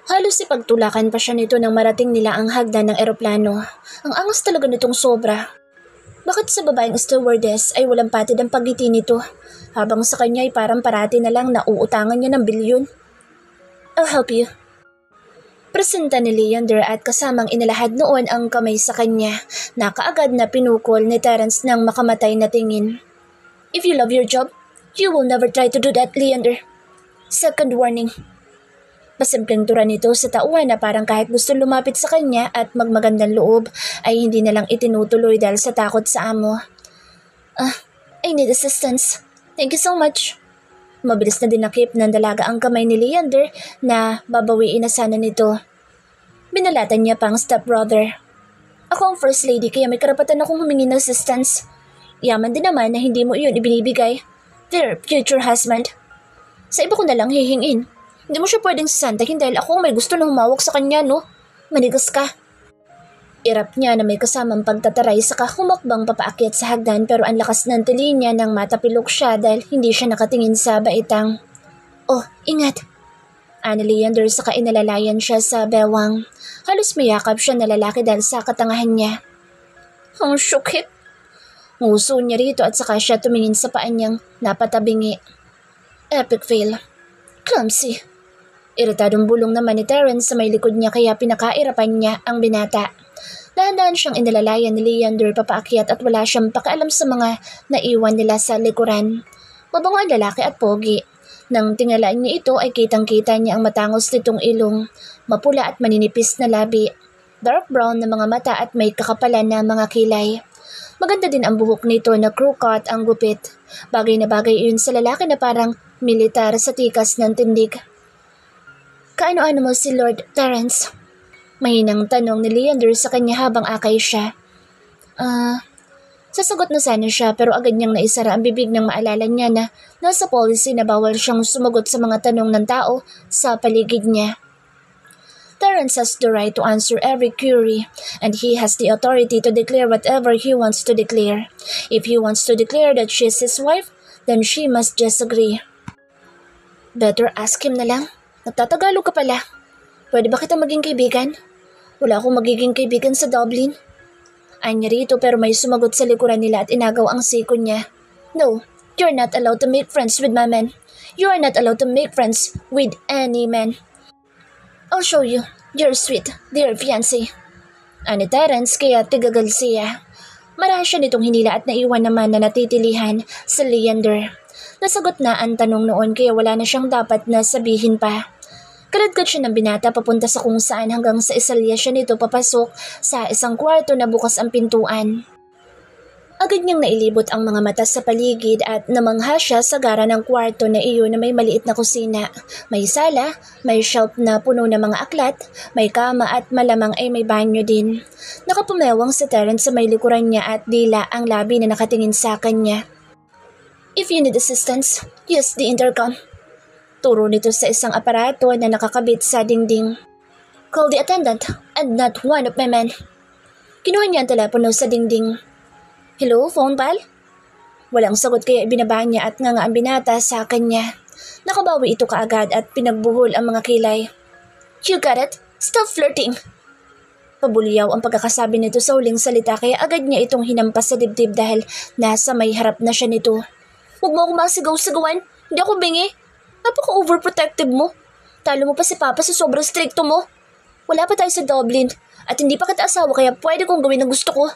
Halos ipagtulakan pa siya nito nang marating nila ang hagdan ng eroplano. Ang angas talaga nitong sobra. Bakit sa babaeng stewardess ay walang patid ang pagngiti nito, habang sa kanya ay parang parati na lang nauutangan niya ng bilyon? I'll help you. Presenta ni Leander at kasamang inalahad noon ang kamay sa kanya na kaagad na pinukol ni Terence ng makamatay na tingin. If you love your job, you will never try to do that, Leander. Second warning. Pasimpleng tura nito sa tauhan na parang kahit gusto lumapit sa kanya at magmagandang loob ay hindi na lang itinutuloy dahil sa takot sa amo. I need assistance. Thank you so much. Mabilis na dinakip ng dalaga ang kamay ni Leander na babawiin na sana nito. Binalatan niya pang stepbrother. Ako ang first lady kaya may karapatan akong humingi ng assistance. Yaman din naman na hindi mo iyon ibinibigay. Dear future husband. Sa iba ko na lang hihingin. Hindi mo siya pwedeng sasantakin dahil ako ang may gusto na humawak sa kanya, no? Manigas ka. Irap niya na may kasamang pagtataray saka humakbang papaakyat sa hagdan pero ang lakas ng tili niya nang matapilok siya dahil hindi siya nakatingin sa baitang. Oh, ingat! Ani Leander saka inalalayan siya sa bewang. Halos mayakap siya na lalaki dahil sa katangahan niya. Ang syukit! Nguso niya rito at saka siya tumingin sa paan niyang napatabingi. Epic fail. Clumsy. Iritadong bulong naman ni Terence sa may likod niya kaya pinakairapan niya ang binata. Dahan-dahan siyang inalalayan ni Leander papaakyat at wala siyang pakialam sa mga naiwan nila sa likuran. Mabango ang lalaki at pogi. Nang tingalaan niya ito ay kitang-kita niya ang matangos nitong ilong, mapula at maninipis na labi, dark brown na mga mata at may kakapalan na mga kilay. Maganda din ang buhok nito na crew cut ang gupit. Bagay na bagay iyon sa lalaki na parang militar sa tikas ng tindig. Kaano-ano mo si Lord Terence? Mahinang tanong ni Leander sa kanya habang akay siya. Sasagot na sana siya pero agad niyang naisara ang bibig nang maalala niya na nasa policy na bawal siyang sumagot sa mga tanong ng tao sa paligid niya. Terence has the right to answer every query and he has the authority to declare whatever he wants to declare. If he wants to declare that she's his wife, then she must just agree. Better ask him na lang. Nagtatagalog ka pala. Pwede ba kita maging kaibigan? Wala akong magiging kaibigan sa Dublin. Anya rito pero may sumagot sa likuran nila at inagaw ang siko niya. No, you're not allowed to make friends with my men. You are not allowed to make friends with any man. I'll show you, your sweet, dear fiancé. Ani Terence kaya tigagal siya. Marahas siya nitong hinila at naiwan naman na natitilihan sa Leander. Nasagot na ang tanong noon kaya wala na siyang dapat na sabihin pa. Kaladkad siya ng binata papunta sa kung saan hanggang sa isalya siya nito papasok sa isang kwarto na bukas ang pintuan. Agad niyang nailibot ang mga mata sa paligid at namangha siya sa gara ng kwarto na iyon na may maliit na kusina. May sala, may shelf na puno ng mga aklat, may kama at malamang ay may banyo din. Nakapumewang si Terence sa may likuran niya at dila ang labi na nakatingin sa kanya. If you need assistance, use the intercom. Turo nito sa isang aparato na nakakabit sa dingding. Call the attendant and not one of my men. Kinuha niya ang telepono sa dingding. Hello, phone pal? Walang sagot kaya ibinaba niya at nga ang binata sa kanya. Nakabawi ito kaagad at pinagbuhol ang mga kilay. You got it? Stop flirting! Pabulyaw ang pagkakasabi nito sa huling salita kaya agad niya itong hinampas sa dibdib dahil nasa may harap na siya nito. Huwag mo akong masigaw-sigawan. Hindi ako bingi. Napaka-overprotective mo. Talo mo pa si Papa sa sobrang stricto mo. Wala pa tayo sa Dublin at hindi pa kita asawa kaya pwede kong gawin ang gusto ko.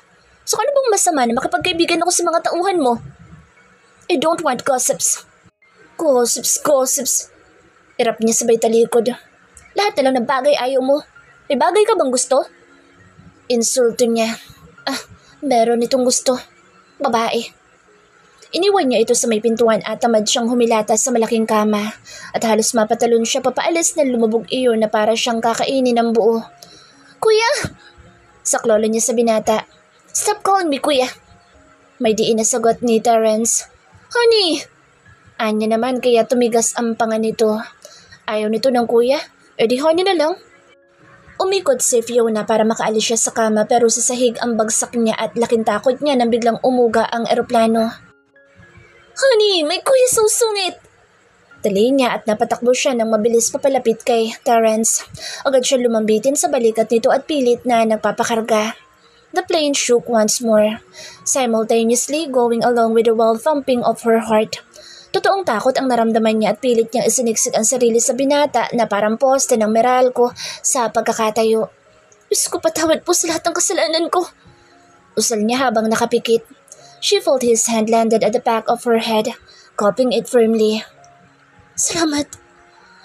So ano bang masama na makipagkaibigan ako sa mga tauhan mo? I don't want gossips. Gossips. Irap niya sabay talikod. Lahat na lang ng bagay ayaw mo. May bagay ka bang gusto? Insulto niya. Meron itong gusto. Babae. Iniwan niya ito sa may pintuan at tamad siyang humilata sa malaking kama at halos mapatalon siya papaalis na lumubog iyon na para siyang kakainin ng buo. Kuya! Saklolo niya sa binata. Stop calling me kuya. May diin na sagot ni Terence. Honey! Anya naman kaya tumigas ang panga nito. Ayaw nito ng kuya? E di honey na lang. Umikot si Fiona para makaalis siya sa kama pero sa sahig ang bagsak niya at laking takot niya nang biglang umuga ang eroplano. Honey, may kuya susungit! Tali niya at napatakbo siya nang mabilis papalapit kay Terence. Agad siya lumambitin sa balikat nito at pilit na nagpapakarga. The plane shook once more, simultaneously going along with the wild thumping of her heart. Totoong takot ang naramdaman niya at pilit niyang isiniksik ang sarili sa binata na parang poste ng Meralco sa pagkakatayo. Diyos ko, patawad po sa lahat ng kasalanan ko. Usal niya habang nakapikit. She felt his hand landed at the back of her head, cupping it firmly. Salamat.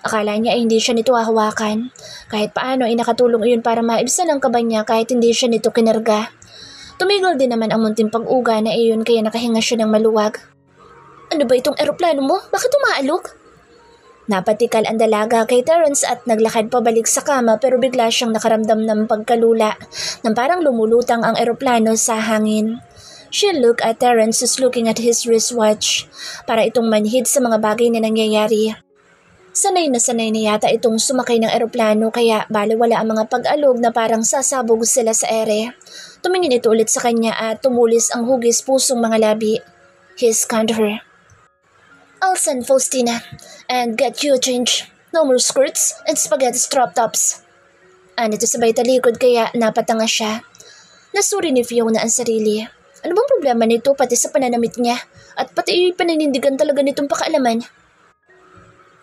Akala niya ay hindi siya nito hahawakan. Kahit paano ay nakatulong iyon para maibsan ang kaba niya kahit hindi siya nito kinarga. Tumigil din naman ang munting pag-uga na iyon kaya nakahinga siya ng maluwag. Ano ba itong eroplano mo? Bakit umaalog? Napatikal ang dalaga kay Terence at naglakad pabalik sa kama pero bigla siyang nakaramdam ng pagkalula nang parang lumulutang ang eroplano sa hangin. She looked at Terence who's looking at his wristwatch para itong manhid sa mga bagay na nangyayari. Sanay na yata itong sumakay ng eroplano kaya baliwala ang mga pag-alog na parang sasabog sila sa ere. Tumingin ito ulit sa kanya at tumulis ang hugis pusong mga labi. He scanned her. I'll send Faustina and get you a change. No more skirts and spaghetti strap tops. Anito sabay talikod kaya napatanga siya. Nasuri ni Fiona ang sarili. Ano bang problema nito pati sa pananamit niya? At pati paninindigan talaga nitong pakaalaman.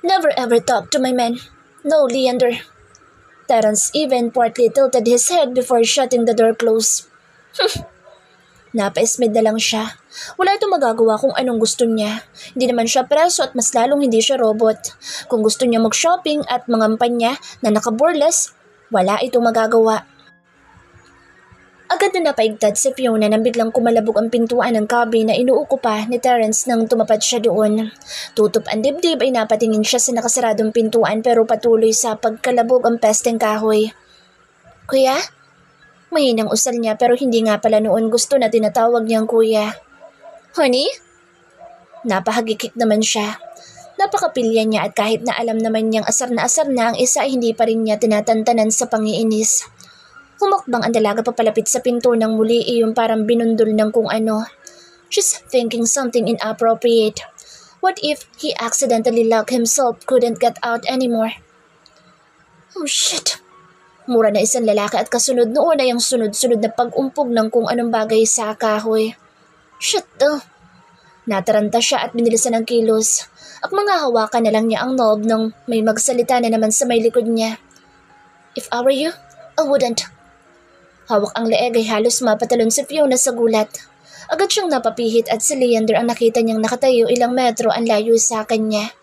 Never ever talk to my men. No, Leander. Terence even partly tilted his head before shutting the door close. Napaismid na lang siya. Wala itong magagawa kung anong gusto niya. Hindi naman siya preso at mas lalong hindi siya robot. Kung gusto niya mag-shopping at mangampan niya na nakaboreless, wala itong magagawa. Agad na napaigtad si Fiona nang biglang kumalabog ang pintuan ng cabin na inuukupa ni Terence nang tumapad siya doon. Tutup ang dibdib ay napatingin siya sa nakasaradong pintuan pero patuloy sa pagkalabog ang pesteng kahoy. Kuya? Mahinang usal niya pero hindi nga pala noon gusto na tinatawag niyang kuya. Honey? Napahagikik naman siya. Napakapilya niya at kahit na alam naman niyang asar na ang isa ay hindi pa rin niya tinatantanan sa pangiinis. Humakbang ang dalaga papalapit sa pinto nang muli iyong parang binundol ng kung ano. She's thinking something inappropriate. What if he accidentally locked himself, couldn't get out anymore? Oh shit! Mura na isang lalaki at kasunod noon ay ang sunod-sunod na pag-umpog ng kung anong bagay sa kahoy. Shit to! Nataranta siya at binilisan ng kilos. At mga hawakan na lang niya ang knob nang may magsalita na naman sa may likod niya. If I were you, I wouldn't. Hawak ang leeg ay halos mapatalon si Fiona sa gulat. Agad siyang napapihit at si Leander ang nakita niyang nakatayo ilang metro ang layo sa kanya.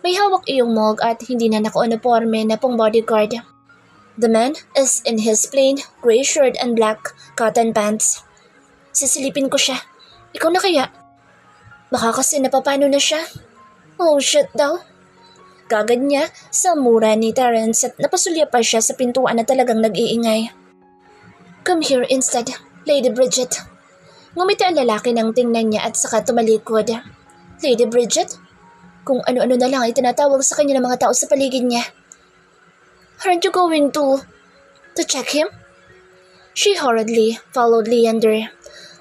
May hawak iyong mog at hindi na naka-uniforme na pang bodyguard. The man is in his plain gray shirt and black cotton pants. Sisilipin ko siya. Ikaw na kaya? Baka kasi napapano na siya. Oh shit daw. Kagad niya sa mura ni Terence at napasulya pa siya sa pintuan na talagang nag-iingay. Come here instead, Lady Bridget. Ngumiti ang lalaki nang tingnan niya at saka tumalikod. Lady Bridget? Kung ano-ano na lang ay tinatawag sa kanya ng mga tao sa paligid niya. Aren't you going to check him? She hurriedly followed Leander.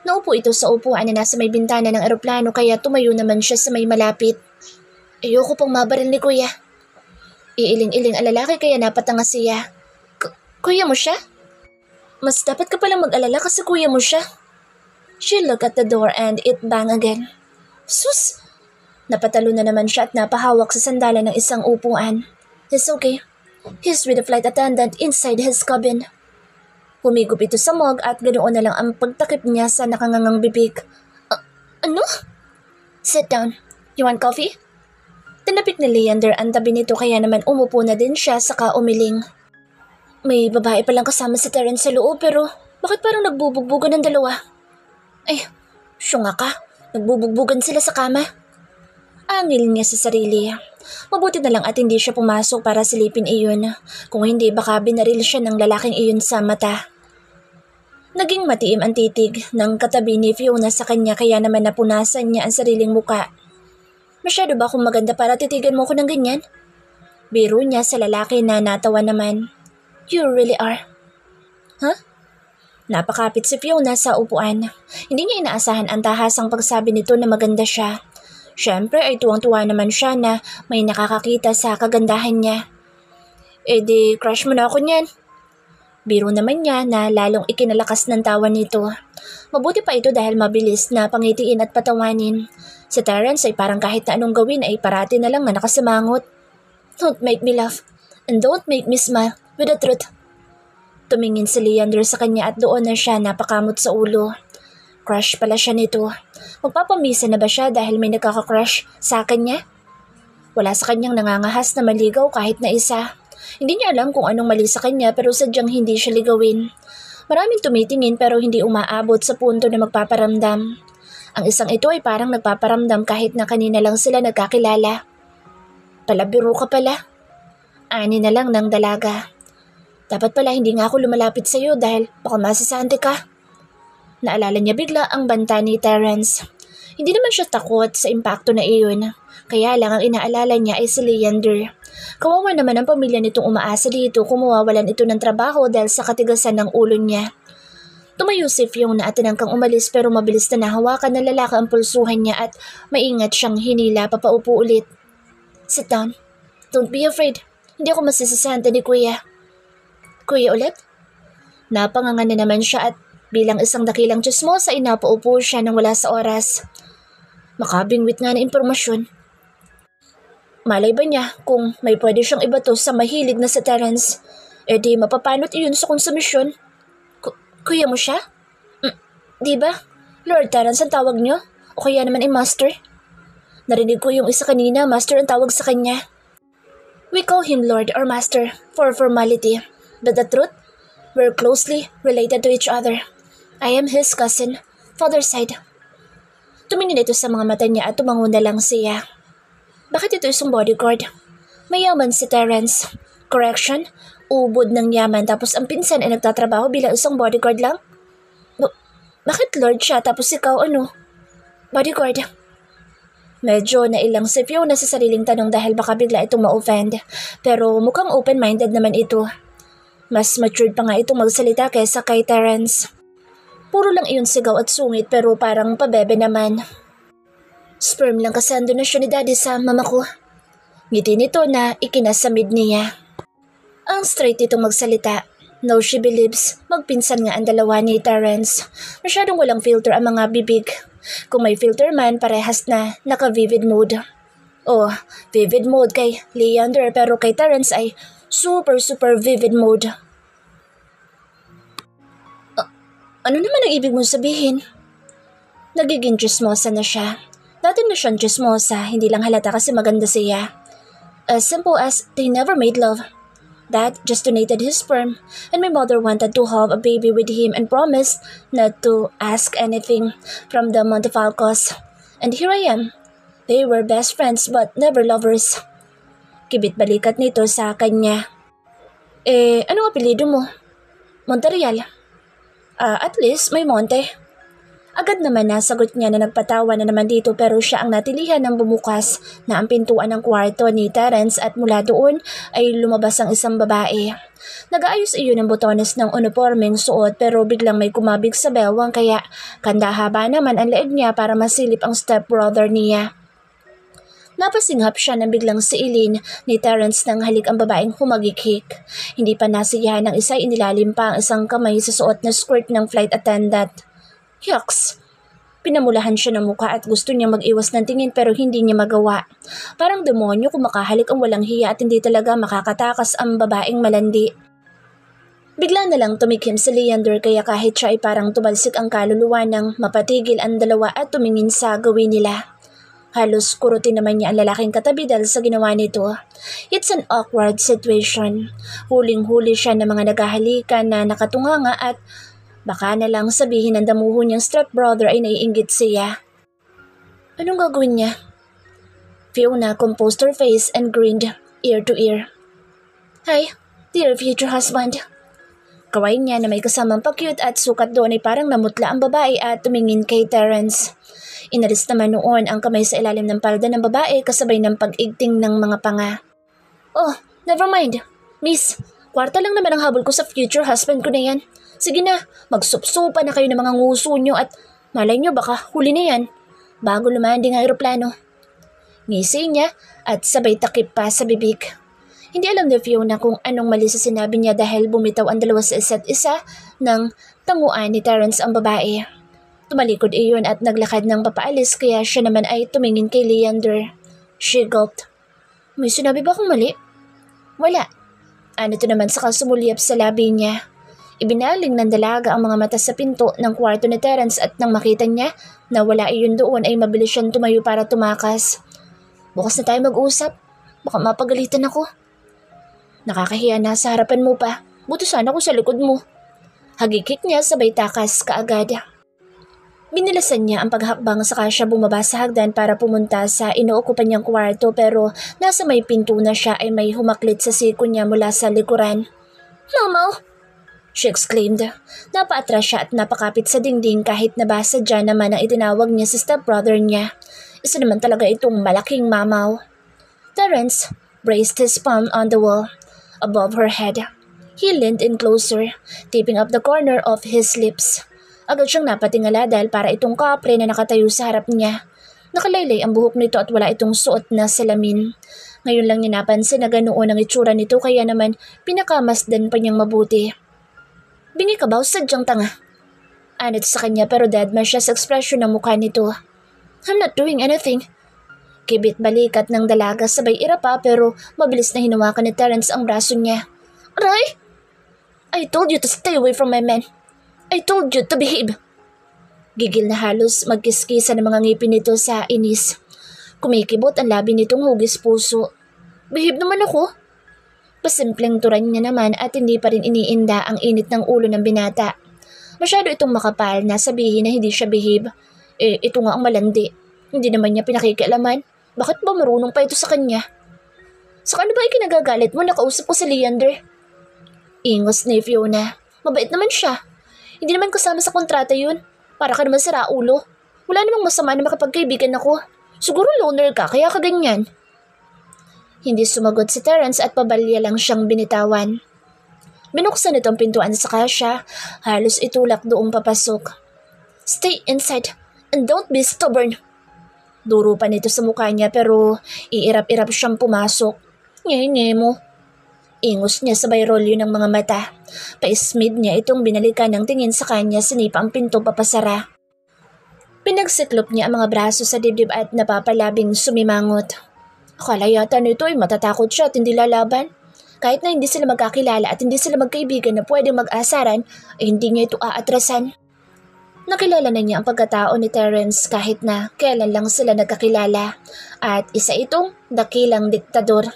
Naupo ito sa upuan na nasa may bintana ng eroplano kaya tumayo naman siya sa may malapit. Ayoko pang mabaril ni Kuya. Iiling-iling ang lalaki kaya napatanga siya. Kuya mo siya? Mas dapat ka palang mag-alala kasi kuya mo siya. She looked at the door and it banged again. Sus! Napatalo na naman siya at napahawak sa sandalan ng isang upuan. It's okay. He's with the flight attendant inside his cabin. Humigop ito sa mog at ganoon na lang ang pagtakip niya sa nakangangang bibig. Ano? Sit down. You want coffee? Tinapik ni Leander ang tabi nito kaya naman umupo na din siya saka umiling. May babae palang kasama si Terence sa loob pero bakit parang nagbubugbugan ng dalawa? Ay, syunga ka. Nagbubugbugan sila sa kama. Angil niya sa sarili. Mabuti na lang at hindi siya pumasok para silipin iyon. Kung hindi baka binaril siya ng lalaking iyon sa mata. Naging matiim ang titig ng katabi ni Fiona sa kanya kaya naman napunasan niya ang sariling muka. Masyado ba akong maganda para titigan mo ko ng ganyan? Biro niya sa lalaki na natawa naman. You really are. Huh? Napakapit si Fiona sa upuan. Hindi niya inaasahan ang tahasang pagsabi nito na maganda siya. Siyempre ay tuwang-tuwa naman siya na may nakakakita sa kagandahan niya. Eh di crush mo na ako niyan. Biro naman niya na lalong ikinalakas ng tawa nito. Mabuti pa ito dahil mabilis na pangitiin at patawanin. Si Terence ay parang kahit na anong gawin ay parati na lang na nakasimangot. Don't make me laugh and don't make me smile with the truth. Tumingin si Leander sa kanya at doon na siya napakamot sa ulo. Crush pala siya nito. Magpapamisa na ba siya dahil may nagkaka-crush sa kanya? Wala sa kanyang nangangahas na maligaw kahit na isa. Hindi niya alam kung anong mali sa kanya pero sadyang hindi siya ligawin. Maraming tumitingin pero hindi umaabot sa punto na magpaparamdam. Ang isang ito ay parang nagpaparamdam kahit na kanina lang sila nagkakilala. Palabiro ka pala. Ani na lang ng dalaga. Dapat pala hindi nga ako lumalapit sa iyo dahil baka masasante ka. Naalala niya bigla ang banta ni Terence. Hindi naman siya takot sa impacto na iyon. Kaya lang ang inaalala niya ay si Leander. Kawawa naman ang pamilya nitong umaasa dito kung mawawalan ito ng trabaho dahil sa katigasan ng ulo niya. Tumayo si Fiona at tinangkang umalis pero mabilis na nahawakan ng lalaki ang pulsuhan niya at maingat siyang hinila papaupo ulit. Sit down. Don't be afraid. Hindi ako masisasante ni Kuya. Kuya ulit? Napanganga na naman siya at bilang isang dakilang chismosa ay napaupo siya nang wala sa oras. Makabingwit nga na impormasyon. Malay ba niya kung may pwede siyang ibato sa mahilig na si Terence? E di mapapanot iyon sa konsumisyon. Kuya mo siya? Di ba? Lord Terence ang tawag niyo? O kaya naman ay Master? Narinig ko yung isa kanina, Master ang tawag sa kanya. We call him Lord or Master for formality. But the truth, we're closely related to each other. I am his cousin, father's side. Tumingin ito sa mga mata niya at tumango na lang siya. Bakit ito isang bodyguard? Mayaman si Terence. Correction, ubod ng yaman tapos ang pinsan ay nagtatrabaho bilang isang bodyguard lang? Bakit Lord siya tapos ikaw ano? Bodyguard. Medyo nailang si Fiona sa sariling tanong dahil baka bigla itong ma-offend. Pero mukhang open-minded naman ito. Mas matured pa nga itong magsalita kaysa kay Terence. Puro lang iyon sigaw at sungit pero parang pabebe naman. Sperm lang kasi ando na siya ni Daddy sa mama ko. Ngiti nito na ikinasamid niya. Ang straight itong magsalita. No, she believes. Magpinsan nga ang dalawa ni Terence. Masyadong walang filter ang mga bibig. Kung may filter man, parehas na naka-vivid mode. Oh, vivid mode kay Leander pero kay Terence ay super vivid mode. Ano naman ang ibig mong sabihin? Nagiging chismosa na siya. Dati na siyang chismosa, hindi lang halata kasi maganda siya. As simple as they never made love. Dad just donated his sperm and my mother wanted to have a baby with him and promised not to ask anything from the Montefalcos. And here I am. They were best friends but never lovers. Kibit-balikat nito sa kanya. Anong apelyido mo? Monterial. At least may Monte. Agad naman nasagot niya na nagpatawa na naman dito pero siya ang natilihan ng bumukas na ang pintuan ng kwarto ni Terence at mula doon ay lumabas ang isang babae. Nag-aayos iyon ng botones ng uniformeng suot pero biglang may kumabig sa bewang kaya kandahaba naman ang leeg niya para masilip ang stepbrother niya. Napasinghap siya nang biglang siilin ni Terence nang halik ang babaeng humagikhik. Hindi pa nasiyahan ng isa, inilalim pa ang isang kamay sa suot na skirt ng flight attendant. Yucks! Pinamulahan siya ng mukha at gusto niya mag-iwas ng tingin pero hindi niya magawa. Parang demonyo kung makahalik ang walang hiya at hindi talaga makakatakas ang babaeng malandi. Bigla na lang tumikim si Leander kaya kahit siya ay parang tumalsik ang kaluluwa nang mapatigil ang dalawa at tumingin sa gawin nila. Halos kurutin naman niya ang lalaking katabi dahil sa ginawa nito. It's an awkward situation. Huling-huli siya ng mga naghahalikan na nakatunganga at baka na lang sabihin ng damuho niyang stepbrother ay naiinggit siya. Anong gagawin niya? Fiona composed her face and grinned ear to ear. Hi, dear future husband. Kaway niya na may kasamang pa-cute at sukat doon ay parang namutla ang babae at tumingin kay Terence. Inalis naman noon ang kamay sa ilalim ng palda ng babae kasabay ng pag-igting ng mga panga. Oh, never mind. Miss, kwarta lang naman ang habol ko sa future husband ko na yan. Sige na, magsupsupa na kayo ng mga nguso nyo at malay nyo baka huli na yan bago lumanding ang aeroplano. ngisi niya at sabay takip pa sa bibig. Hindi alam ni Fiona kung anong mali sa sinabi niya dahil bumitaw ang dalawa sa isa't isa nang tanguan ni Terrence ang babae. Tumalikod iyon at naglakad ng papaalis kaya siya naman ay tumingin kay Leander. She gulped. May sinabi ba akong mali? Wala. Ano to naman saka sumulyap sa labi niya. Ibinaling ng dalaga ang mga mata sa pinto ng kwarto ni Terrence at nang makita niya na wala iyon doon ay mabilis siyang tumayo para tumakas. Bukas na tayo mag-usap. Baka mapagalitan ako. Nakakahiya na sa harapan mo pa. Buti sana ko sa likod mo. Hagikik niya sabay takas kaagad. Binilasan niya ang paghakbang saka siya bumaba sa hagdan para pumunta sa inuukupan niyang kwarto pero nasa may pinto na siya ay may humaklit sa siko niya mula sa likuran. Mama! She exclaimed. Napaatras siya at napakapit sa dingding kahit nabasa dyan naman ang itinawag niya sa stepbrother niya. Isa naman talaga itong malaking mamaw. Terrence braced his palm on the wall above her head. He leaned in closer, tipping up the corner of his lips. Agad siyang napatingala dahil para itong kapre na nakatayo sa harap niya. Nakalaylay ang buhok nito at wala itong suot na salamin. Ngayon lang niya napansin na ganoon ang itsura nito kaya naman pinakamasdan pa niyang mabuti. Bingi ka ba o sadyang tanga? Anit sa kanya pero deadman siya sa ekspresyon ng mukha nito. I'm not doing anything. Kibit balikat ng dalaga sabay irapa pero mabilis na hinawakan ni Terrence ang braso niya. Aray! I told you to stay away from my man. I told you to behave. Gigil na halos magkiskisa ng mga ngipin nito sa inis. Kumikibot ang labi nitong hugis puso. Behave naman ako. Pasimpleng turan niya naman at hindi pa rin iniinda ang init ng ulo ng binata. Masyado itong makapal na sabihin na hindi siya behave. Ito nga ang malandi. Hindi naman niya pinakikialaman. Bakit ba marunong pa ito sa kanya? Sa ano ba ikinagagalit mo? Nakausap ko si Leander. Ingos ni Fiona. Mabait naman siya. Hindi naman kasama sa kontrata yun. Para ka naman sira ulo. Wala namang masama na makapagkaibigan ako. Siguro loner ka kaya ka ganyan. Hindi sumagot si Terrence at pabalya lang siyang binitawan. Binuksan itong pintuan sa kasya. Halos itulak doong papasok. Stay inside and don't be stubborn. Duro pa nito sa mukha niya pero iirap-irap siyang pumasok. Nye mo. Ingos niya sabay rolyo ng mga mata. Paismid niya itong binalikan ng tingin sa kanya sinipa ang pinto papasara. Pinagsiklop niya ang mga braso sa dibdib at napapalabing sumimangot. Akala yata nito ay matatakot siya at hindi lalaban. Kahit na hindi sila magkakilala at hindi sila magkaibigan na pwedeng mag-asaran ay hindi niya ito aatrasan. Nakilala na niya ang pagkatao ni Terrence kahit na kailan lang sila nagkakilala at isa itong dakilang diktador.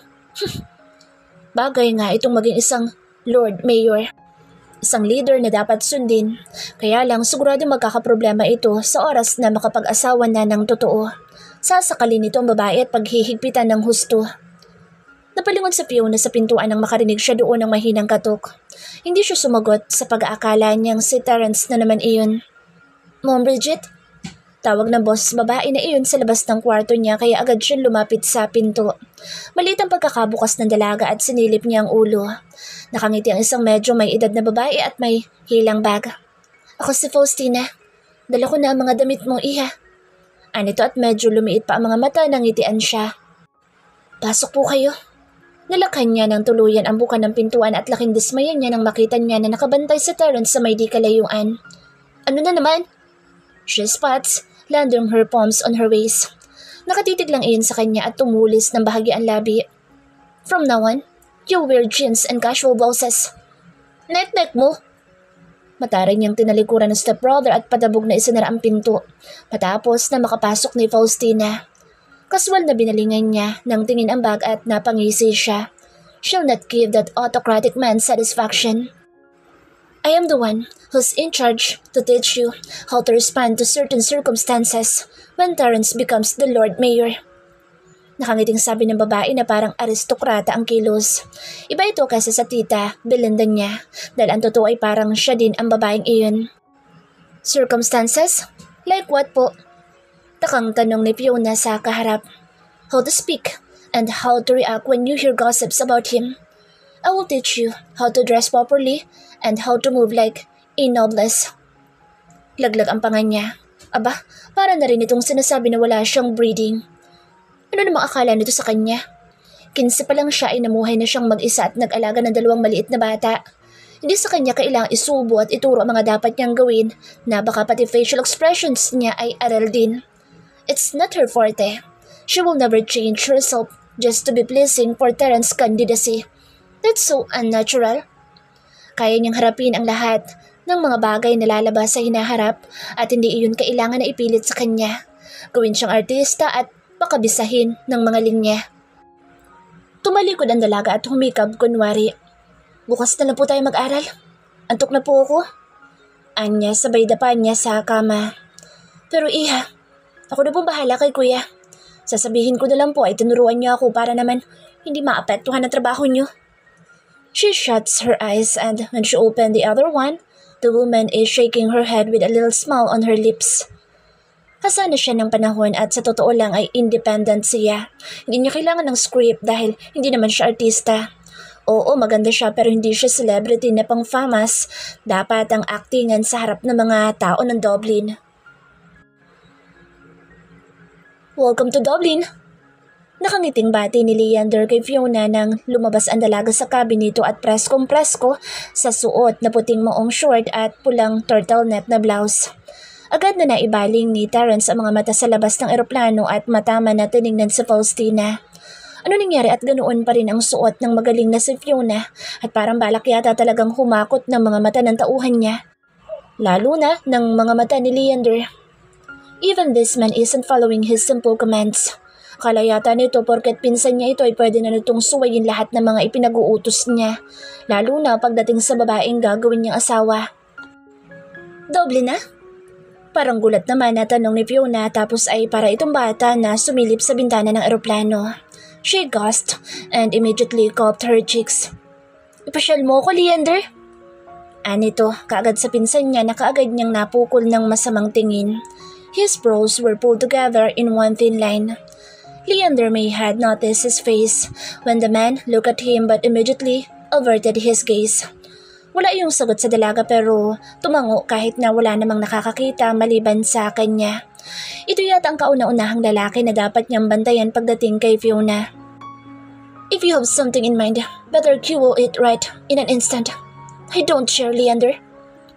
Bagay nga itong maging isang Lord Mayor. Isang leader na dapat sundin. Kaya lang sigurado magkakaproblema ito sa oras na makapag-asawa na ng totoo. Sasakalin nito ang babae at paghihigpitan ng husto. Napalingon sa Fiona sa pintuan nang makarinig siya doon ng mahinang katok. Hindi siya sumagot sa pag-aakala niyang si Terrence na naman iyon. Mom Bridget? Tawag ng boss babae na iyon sa labas ng kwarto niya kaya agad siyang lumapit sa pinto. Maliit ang pagkakabukas ng dalaga at sinilip niya ang ulo. Nakangiti ang isang medyo may edad na babae at may hilang bag. Ako si Faustina. Dala ko na ang mga damit mo, iha. Anito at medyo lumiit pa ang mga mata nang ngitian siya. Pasok po kayo. Nalakhan niya ng tuluyan ang buka ng pintuan at laking dismaya niya nang makita niya na nakabantay sa Terrence sa may di kalayuan. Ano na naman? She spots, landing her palms on her waist. Nakatitig lang iyon sa kanya at tumulis ng bahagi ang labi. From now on, you wear jeans and casual blouses. Neck mo! Mataray niyang tinalikuran ng stepbrother at padabog na isinara ang pinto. Matapos na makapasok ni Faustina. Kaswal na binalingan niya nang tingin ang bag at napangisi siya. She'll not give that autocratic man satisfaction. I am the one who's in charge to teach you how to respond to certain circumstances when Terrence becomes the Lord Mayor. Nakangiting sabi ng babae na parang aristokrata ang kilos. Iba ito kaysa sa tita, Belinda niya, dahil ang totoo ay parang siya din ang babaeng iyon. Circumstances? Like what po? Takang tanong ni Fiona sa kaharap. How to speak and how to react when you hear gossips about him. I will teach you how to dress properly and how to move like a noblesse. Laglag ang panga niya. Aba, para na rin itong sinasabi na wala siyang breeding. Ano namang akala nito sa kanya? 15 pa lang siya ay namuhay na siyang mag-isa at nag-alaga ng 2 maliit na bata. Hindi sa kanya kailangang isubo at ituro ang mga dapat niyang gawin na baka pati facial expressions niya ay aral din. It's not her forte. She will never change herself just to be pleasing for Terrence's candidacy. That's so unnatural. Kaya niyang harapin ang lahat ng mga bagay na lalabas sa hinaharap at hindi iyon kailangan na ipilit sa kanya. Gawin siyang artista at pakabisahin ng mga linya. Tumalikod ang dalaga at humikab kunwari. Bukas na lang po tayo mag-aral. Antok na po ako. Anya sabay dapa niya sa kama. Pero iha, ako na po bahala kay kuya. Sasabihin ko na lang po ay tinuruan niyo ako para naman hindi maapektuhan ang trabaho niyo. She shuts her eyes and when she opened the other one, the woman is shaking her head with a little smile on her lips. Kasana siya ng panahon at sa totoo lang ay independent siya. Hindi niya kailangan ng script dahil hindi naman siya artista. Oo, maganda siya pero hindi siya celebrity na pang-famous. Dapat ang actingan sa harap ng mga tao ng Dublin. Welcome to Dublin! Nakangiting bati ni Leander kay Fiona nang lumabas ang dalaga sa kabinito at preskong-presko sa suot na puting maong short at pulang turtleneck na blouse. Agad na naibaling ni Terrence ang mga mata sa labas ng eroplano at matama na tiningnan si Faustina. Ano nangyari at ganoon pa rin ang suot ng magaling na si Fiona at parang balak yata talagang humakot ng mga mata ng tauhan niya. Lalo na ng mga mata ni Leander. Even this man isn't following his simple commands. Akala yata nito porket pinsan niya ito ay pwede na nitong suwayin lahat ng mga ipinag-uutos niya. Lalo na pagdating sa babaeng gagawin niyang asawa. Doble na? Parang gulat naman na tanong ni Fiona tapos ay para itong bata na sumilip sa bintana ng eroplano. She gasped and immediately cupped her cheeks. Ipasyal mo ko, Leander? Anito, kaagad sa pinsan niya na kaagad niyang napukol ng masamang tingin. His brows were pulled together in one thin line. Leander may had noticed his face when the man looked at him but immediately averted his gaze. Wala iyong sagot sa dalaga pero tumango kahit na wala namang nakakakita maliban sa kanya. Ito yata ang kauna-unahang lalaki na dapat niyang bantayan pagdating kay Fiona. If you have something in mind, better cue it right in an instant. I don't share, Leander.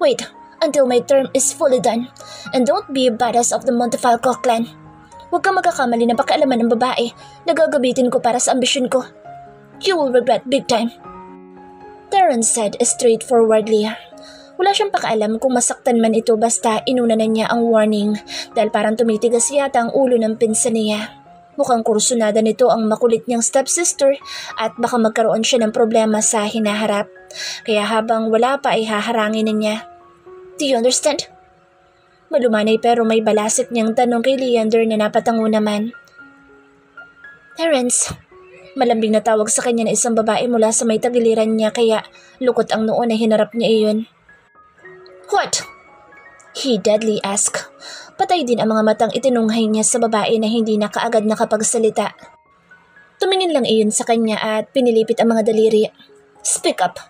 Wait until my term is fully done and don't be a badass of the Montefalco clan. Huwag kang magkakamali na pakialaman ng babae na gagamitin ko para sa ambisyon ko. You will regret big time. Terrence said straightforwardly. Wala siyang pakialam kung masaktan man ito basta inuna na niya ang warning dahil parang tumitigas yata ang ulo ng pinsan niya. Mukhang kursunada nito ang makulit niyang stepsister at baka magkaroon siya ng problema sa hinaharap. Kaya habang wala pa ay haharangin na niya. Do you understand? Malumanay pero may balasik niyang tanong kay Leander na napatango naman. Terrence, malambing na tawag sa kanya na isang babae mula sa may tagiliran niya kaya lukot ang noo na hinarap niya iyon. What? He deadly asked. Patay din ang mga matang itinunghay niya sa babae na hindi na kaagad nakapagsalita. Tumingin lang iyon sa kanya at pinilipit ang mga daliri. Speak up.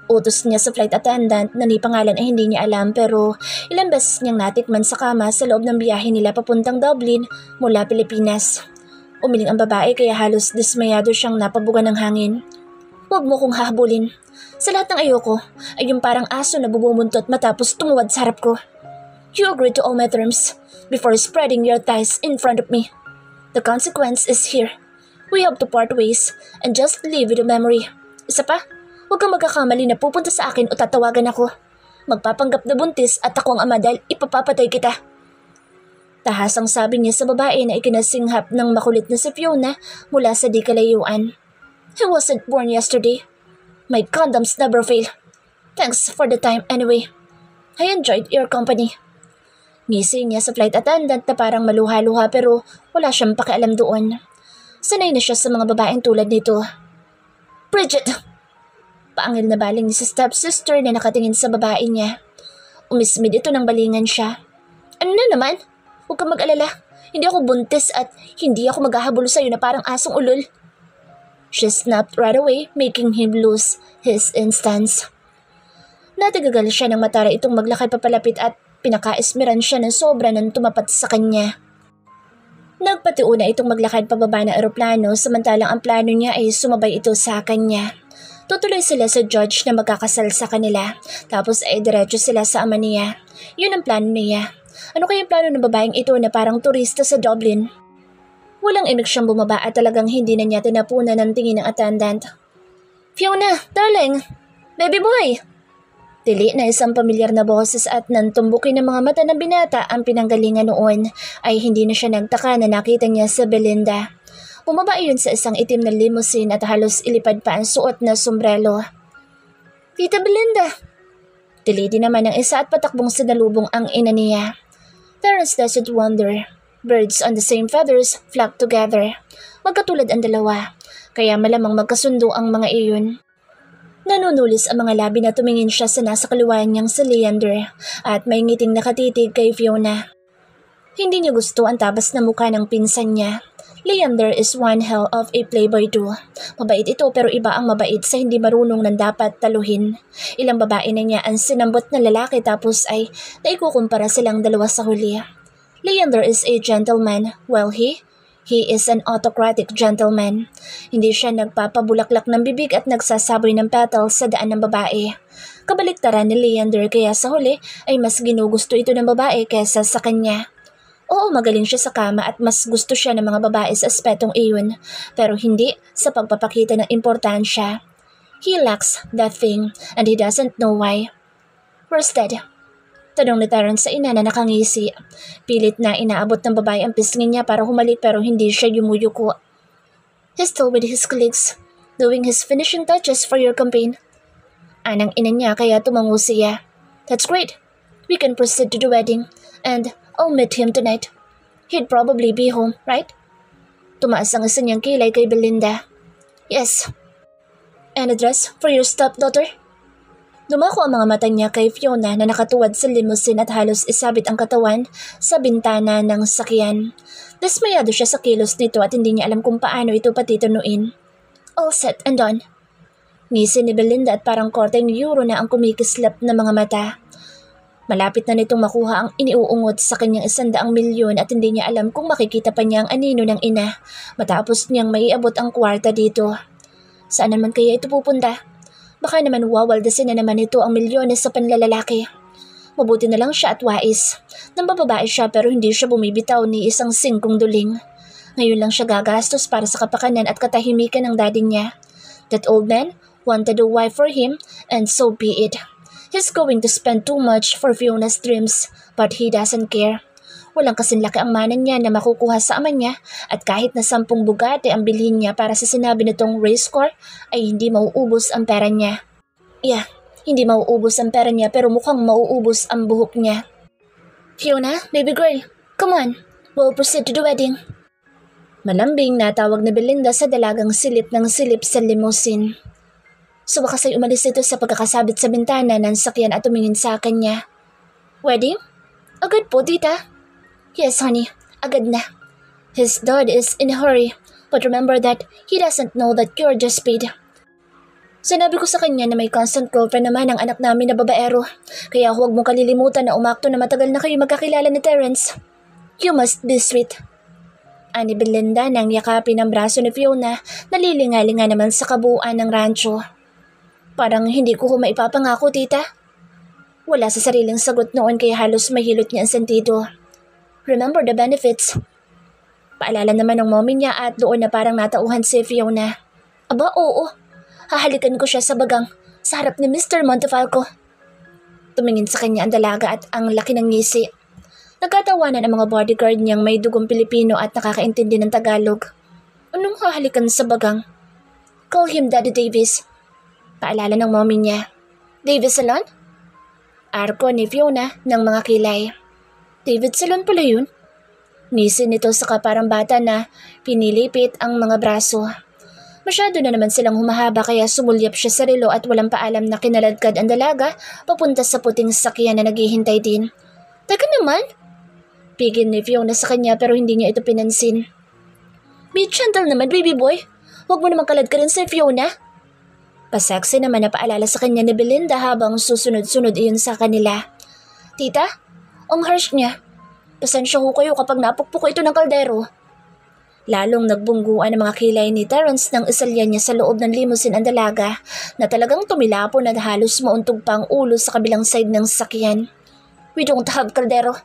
Utos niya sa flight attendant na ni pangalan ay hindi niya alam pero ilang beses niyang natikman sa kama sa loob ng biyahe nila papuntang Dublin mula Pilipinas. Umiling ang babae kaya halos dismayado siyang napabugan ng hangin. Huwag mo kong hahabulin. Sa lahat ng ayoko ay yung parang aso na bubumuntot matapos tumuwad sa harap ko. You agreed to all my terms before spreading your thighs in front of me. The consequence is here. We have to part ways and just live with the memory. Isa pa, huwag kang magkakamali na pupunta sa akin o tatawagan ako. Magpapanggap na buntis at ako ang ama dahil ipapapatay kita. Tahasang sabi niya sa babae na ikinasinghap ng makulit na si Fiona mula sa di kalayuan. I wasn't born yesterday. My condoms never fail. Thanks for the time anyway. I enjoyed your company. Ngisi niya sa flight attendant na parang maluha-luha pero wala siyang pakialam doon. Sanay na siya sa mga babaeng tulad nito. Bridget! Paangil na baling ni sa stepsister na nakatingin sa babae niya. Umismid ito ng balingan siya. Ano na naman? Huwag kang mag-alala. Hindi ako buntis at hindi ako maghahabol sa'yo na parang asong ulol. She snapped right away, making him lose his instance. Natagagal siya ng matara itong maglakad papalapit at pinakaismeran siya ng sobra nang tumapat sa kanya. Nagpatiuna itong maglakad pababa ng eroplano samantalang ang plano niya ay sumabay ito sa kanya. Tutuloy sila sa judge na magkakasal sa kanila, tapos ay diretso sila sa ama niya. Yun ang plano niya. Ano kaya yung plano ng babaeng ito na parang turista sa Dublin? Walang imik siyang bumaba at talagang hindi na niya tinapunan ng tingin ng attendant. Fiona, darling! Baby boy! Tili na isang pamilyar na boses at nantumbukin ng mga mata ng binata ang pinanggalingan noon ay hindi na siya nagtaka na nakita niya sa Belinda. Bumaba iyon sa isang itim na limousine at halos ilipad pa ang suot na sombrero. Tita Belinda! Tili din naman ng isa at patakbong sinalubong ang ina niya. Terence doesn't wonder. Birds on the same feathers flock together. Magkatulad ang dalawa, kaya malamang magkasundo ang mga iyon. Nanunulis ang mga labi na tumingin siya sa nasa kaliwayan niyang si Leander at may ngiting nakatitig kay Fiona. Hindi niya gusto ang tabas na mukha ng pinsan niya. Leander is one hell of a playboy too. Mabait ito pero iba ang mabait sa hindi marunong ng dapat taluhin. Ilang babae na niya ang sinambot na lalaki tapos ay naikukumpara silang dalawa sa huli. Leander is a gentleman, while he is an autocratic gentleman. Hindi siya nagpapabulaklak ng bibig at nagsasaboy ng petals sa daan ng babae. Kabaliktaran ni Leander kaya sa huli ay mas ginugusto ito ng babae kaysa sa kanya. Oo, magaling siya sa kama at mas gusto siya ng mga babae sa aspetong iyon, pero hindi sa pagpapakita ng importansya. He lacks that thing and he doesn't know why. Where's Dad? Tanong ni Terence sa ina na nakangisi. Pilit na inaabot ng babae ang pisngin niya para humalik pero hindi siya yumuyuko. He's still with his colleagues, doing his finishing touches for your campaign. Anang ina niya kaya tumango siya. That's great. We can proceed to the wedding and I'll meet him tonight. He'd probably be home, right? Tumaas ang isa niyang kilay kay Belinda. Yes. An address for your stepdaughter? Dumako ang mga mata niya kay Fiona na nakatuwad sa limousine at halos isabit ang katawan sa bintana ng sakyan. Dismayado siya sa kilos nito at hindi niya alam kung paano ito patitunuin. All set and done. Ngisi ni Belinda at parang korteng euro na ang kumikislap na mga mata. Malapit na nitong makuha ang iniuungot sa kanyang 100 milyon at hindi niya alam kung makikita pa niya ang anino ng ina matapos niyang maiabot ang kwarta dito. Saan naman kaya ito pupunta? Baka naman wawaldasin na naman ito ang milyones sa panlalalaki. Mabuti na lang siya at wais. Nambababae siya pero hindi siya bumibitaw ni isang singkong duling. Ngayon lang siya gagastos para sa kapakanan at katahimikan ng daddy niya. That old man wanted a wife for him and so be it. He's going to spend too much for Fiona's dreams but he doesn't care. Walang kasinlaki ang mana niya na makukuha sa ama niya at kahit na 10 Bugatti ang bilhin niya para sa sinabi nitong race car ay hindi mauubos ang pera niya. Yeah, hindi mauubos ang pera niya pero mukhang mauubos ang buhok niya. Fiona, baby girl, come on, we'll proceed to the wedding. Malambing natawag ni Belinda sa dalagang silip ng silip sa limousine. So wakas ay umalis ito sa pagkakasabit sa bintana ng sakyan at tumingin sa kanya. Wedding? Agad po, tita. Yes, honey, agad na. His dad is in a hurry, but remember that he doesn't know that you're just paid. Sinabi ko sa kanya na may constant girlfriend naman ang anak namin na babaero, kaya huwag mong kalilimutan na umakto na matagal na kayo magkakilala ni Terence. You must be sweet. Ani Belinda nang yakapin ang braso ni Fiona, nalilingalinga naman sa kabuuan ng rancho. Parang hindi ko maipapangako, tita. Wala sa sariling sagot noon kaya halos mahilot niya ang sentido. Remember the benefits. Paalala naman ng mommy niya at doon na parang natauhan si Fiona. Aba, oo. Hahalikan ko siya sa bagang sa harap ni Mr. Montefalco. Tumingin sa kanya ang dalaga at ang laki ng ngisi. Nagkatawanan ang mga bodyguard niyang may dugong Pilipino at nakakaintindi ng Tagalog. Anong hahalikan sa bagang? Call him Daddy Davis. Paalala ng mommy niya. Davis Salon? Arko ni Fiona ng mga kilay. David Salon pala yun? Ngisi nito sa kaparang bata na pinilipit ang mga braso. Masyado na naman silang humahaba kaya sumulyap siya sa relo at walang paalam na kinaladkad ang dalaga papunta sa puting sakyan na naghihintay din. Teka naman! Pigil ni Fiona sa kanya pero hindi niya ito pinansin. Be gentle naman, baby boy. Huwag mo naman kaladkarin sa Fiona. Pasaksi naman na paalala sa kanya ni Belinda habang susunod-sunod iyon sa kanila. Tita? Ang harsh niya. Pasensya ko kayo kapag napukpok ko ito ng kaldero. Lalong nagbungguan ang mga kilay ni Terence nang isalyan niya sa loob ng limousine ang dalaga na talagang tumilapon at halos mauntog pa ang ulo sa kabilang side ng sakyan. "We don't have kaldero."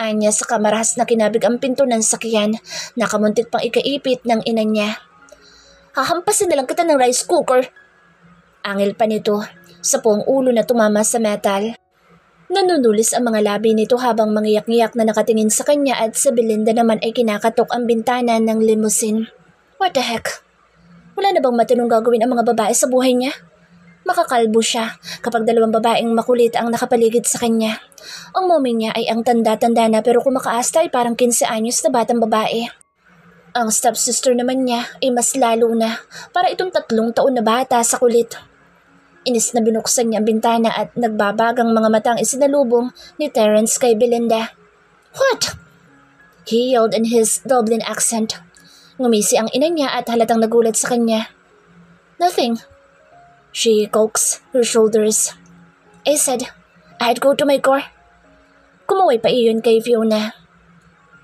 Anya sa kamarahas na kinabig ang pinto ng sakyan, nakamuntik pang ikaipit ng ina niya. "Hahampasin na lang kita ng rice cooker." Angil pa nito, sa buong ulo na tumama sa metal. Nanunulis ang mga labi nito habang mangiyak-ngiyak na nakatingin sa kanya at sa Belinda naman ay kinakatok ang bintana ng limousine. What the heck? Wala na bang matinong gagawin ang mga babae sa buhay niya? Makakalbo siya kapag dalawang babaeng makulit ang nakapaligid sa kanya. Ang mommy niya ay ang tanda-tanda na pero kumakaasta ay parang 15 anyos na batang babae. Ang stepsister naman niya ay mas lalo na, para itong 3 taon na bata sa kulit. Inis na binuksan niya ang bintana at nagbabagang mga matang isinalubong ni Terence kay Belinda. "What?" He yelled in his Dublin accent. Ngumisi ang ina niya at halatang nagulat sa kanya. "Nothing." She coaxed her shoulders. "I said, I'd go to my car." Kumaway pa iyon kay Fiona.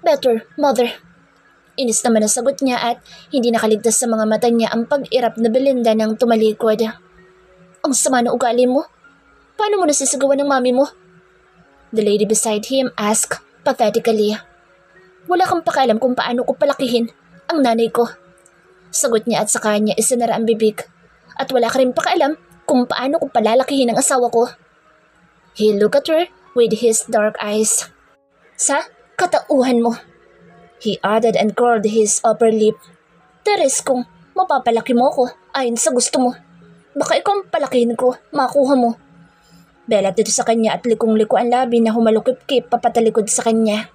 "Better, mother." Inis naman ang sagot niya at hindi nakaligtas sa mga mata niya ang pag-irap na Belinda nang tumalikod. "Ang sama ng ugali mo. Paano mo nasisigawan ng mami mo?" The lady beside him asked pathetically. "Wala kang pakialam kung paano ko palakihin ang nanay ko." Sagot niya at sa kanya isinara ang bibig. "At wala ka rin pakialam kung paano ko palalakihin ang asawa ko." He looked at her with his dark eyes. "Sa katauhan mo," he added and curled his upper lip. "Teres, kung mapapalaki mo ko ayon sa gusto mo, baka ikaw ang palakihin ko, makuha mo." Belat dito sa kanya at likong-liko ang labi na humalukip-kip papatalikod sa kanya.